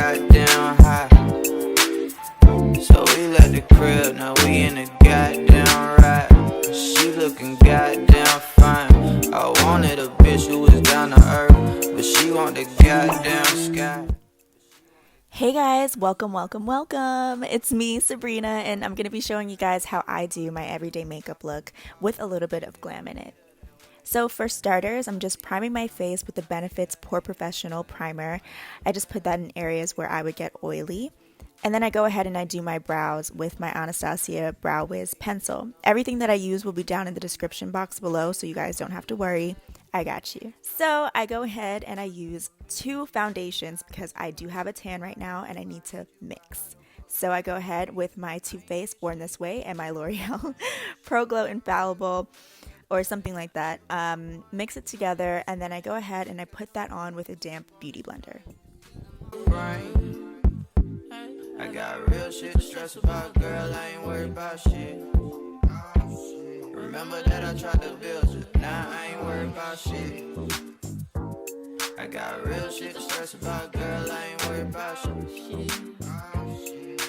goddamn high. So we left the crib, now we in the goddamn ride. She looking goddamn fine. I wanted a bitch who was down to earth, but she want the goddamn sky. Hey guys, welcome. It's me, Sabrina, and I'm going to be showing you guys how I do my everyday makeup look with a little bit of glam in it. So for starters, I'm just priming my face with the Benefit's Pore Professional Primer. I just put that in areas where I would get oily. And then I go ahead and I do my brows with my Anastasia Brow Wiz pencil. Everything that I use will be down in the description box below, so you guys don't have to worry. I got you. So I go ahead and I use two foundations because I do have a tan right now and I need to mix. So I go ahead with my Too Faced Born This Way and my L'Oreal Pro Glow Infallible or something like that. Mix it together and then I go ahead and I put that on with a damp beauty blender. I got real shit to stress about, girl, I ain't worried about shit. Remember that I tried to build you, now I ain't worried about shit. I got real shit to stress about, girl, I ain't worried about shit.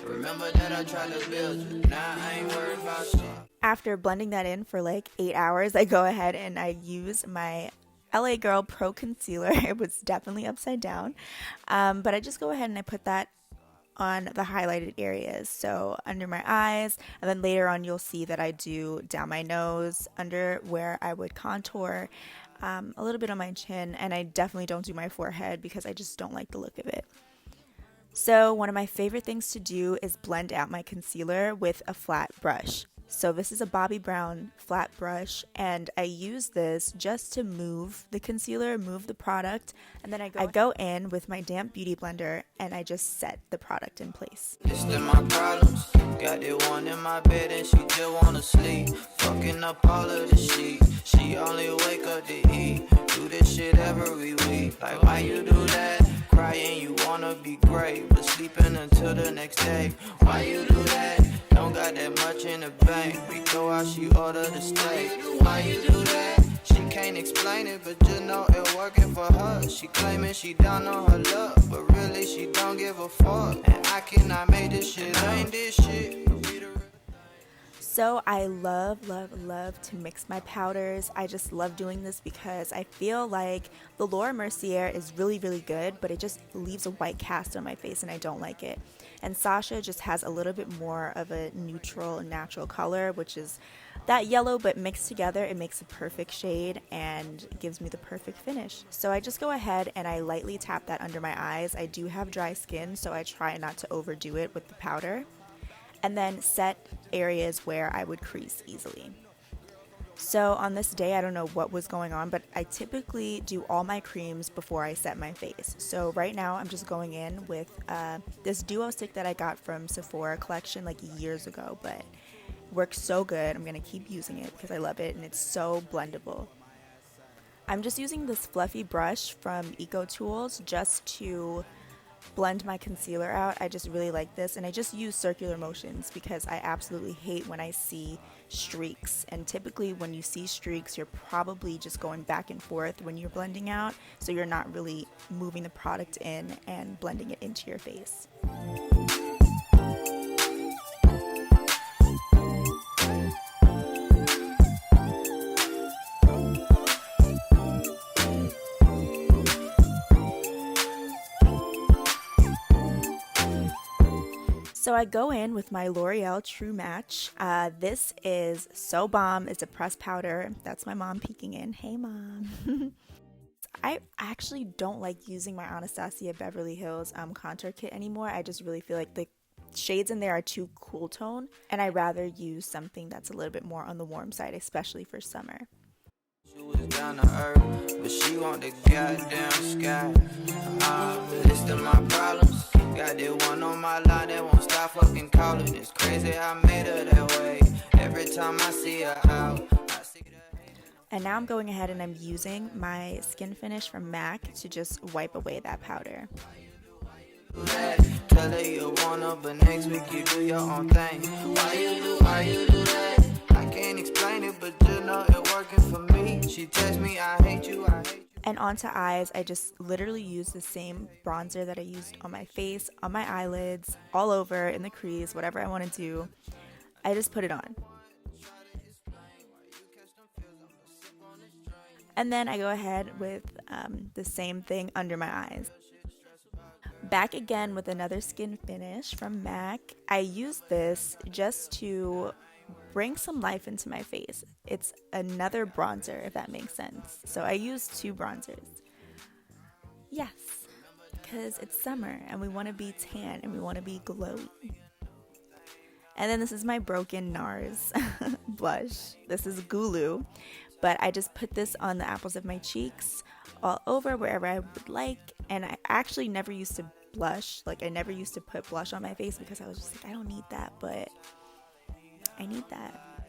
Remember that I tried to build you, now I ain't worried about shit. After blending that in for like 8 hours, I go ahead and I use my LA Girl Pro Concealer. It was definitely upside down, but I just go ahead and I put that on the highlighted areas, so under my eyes, and then later on you'll see that I do down my nose, under where I would contour, a little bit on my chin, and I definitely don't do my forehead because I just don't like the look of it. So one of my favorite things to do is blend out my concealer with a flat brush. So this is a Bobbi Brown flat brush, and I use this just to move the concealer, move the product, and then I go in with my damp beauty blender and I just set the product in place. It's still my problems. Got it one in my bed and she just wanna sleep. Fucking up all of the sheets. She only wake up to eat. Do this shit every week. Like why you do that? Crying you wanna be great, but sleeping until the next day. Why you do that? Don't got that much in the bank. We throw out, she order the steak. Why you do that? She can't explain it, but just know it working for her. She claiming she down on her luck, but really she don't give a fuck. And I cannot make this shit, I ain't this shit. So I love to mix my powders. I just love doing this because I feel like the Laura Mercier is really good, but it just leaves a white cast on my face and I don't like it. And Sacha just has a little bit more of a neutral, natural color, which is that yellow, but mixed together, it makes a perfect shade and gives me the perfect finish. So I just go ahead and I lightly tap that under my eyes. I do have dry skin, so I try not to overdo it with the powder. And then set areas where I would crease easily. So on this day, I don't know what was going on, but I typically do all my creams before I set my face. So right now I'm just going in with this duo stick that I got from Spehora collection like years ago, but works so good. I'm gonna keep using it because I love it and it's so blendable. I'm just using this fluffy brush from Eco Tools just to blend my concealer out. I just really like this, and I just use circular motions because I absolutely hate when I see streaks, and typically when you see streaks you're probably just going back and forth when you're blending out, so you're not really moving the product in and blending it into your face. So I go in with my L'Oreal True Match. This is so bomb. It's a pressed powder. That's my mom peeking in. Hey, mom. I actually don't like using my Anastasia Beverly Hills contour kit anymore. I just really feel like the shades in there are too cool tone, and I'd rather use something that's a little bit more on the warm side, especially for summer. She was down to earth, but she want the goddamn sky. List of my problems. Got that one on my line that won't stop fucking calling. It's crazy how I made her that way. Every time I see her out, I see that. And now I'm going ahead and I'm using my Skinfinish from MAC to just wipe away that powder. Tell her you wanna, but next week you do your own thing. Why you do that? I can't explain it, but just know it working for me. She tells me I hate you, I hate you. And onto eyes, I just literally use the same bronzer that I used on my face, on my eyelids, all over, in the crease, whatever I want to do. I just put it on. And then I go ahead with the same thing under my eyes. Back again with another Skinfinish from MAC. I use this just to bring some life into my face. It's another bronzer, if that makes sense. So I use two bronzers. Yes, because it's summer and we want to be tan and we want to be glowy. And then this is my broken NARS blush. This is Goulue, but I just put this on the apples of my cheeks, all over, wherever I would like. And I actually never used to blush. Like, I never used to put blush on my face because I was just like, I don't need that, but I need that.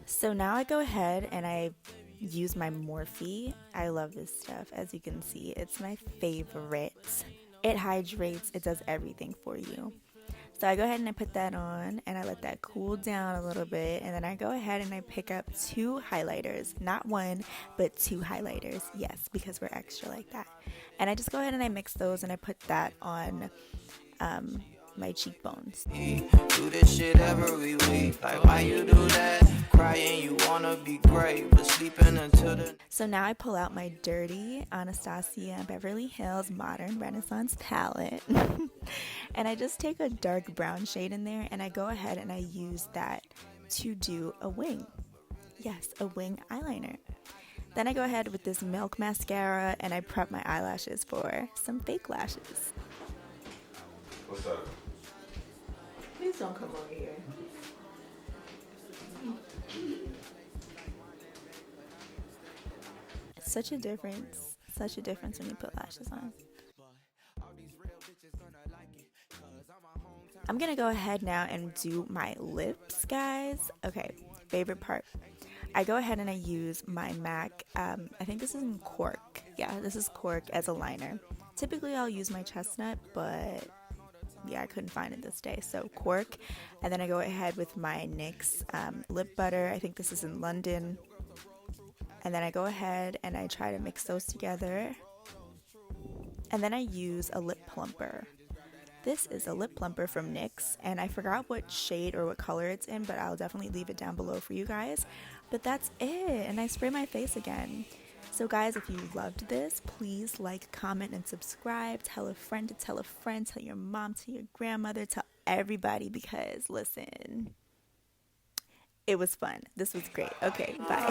So now I go ahead and I use my Morphe. I love this stuff. As you can see, it's my favorite. It hydrates, it does everything for you. So I go ahead and I put that on and I let that cool down a little bit, and then I go ahead and I pick up two highlighters, not one, but two highlighters. Yes, because we're extra like that. And I just go ahead and I mix those and I put that on my cheekbones. Do this shit every week. Like, why you do that? Crying, you wanna be great, but sleeping until the. So now I pull out my dirty Anastasia Beverly Hills Modern Renaissance palette. And I just take a dark brown shade in there and I go ahead and I use that to do a wing. Yes, a wing eyeliner. Then I go ahead with this Milk mascara and I prep my eyelashes for some fake lashes. What's up? Please don't come over here. Such a difference when you put lashes on. I'm gonna go ahead now and do my lips, guys. Okay, favorite part. I go ahead and I use my MAC, I think this is in Cork. Yeah, this is Cork as a liner. Typically I'll use my chestnut, but yeah, I couldn't find it this day, so Cork. And then I go ahead with my NYX lip butter. I think this is in London. And then I go ahead and I try to mix those together. And then I use a lip plumper. This is a lip plumper from NYX, and I forgot what shade or what color it's in, but I'll definitely leave it down below for you guys. But that's it, and I spray my face again. So guys, if you loved this, please like, comment, and subscribe. Tell a friend to tell a friend. Tell your mom, tell your grandmother, tell everybody, because listen, it was fun. This was great. Okay, bye.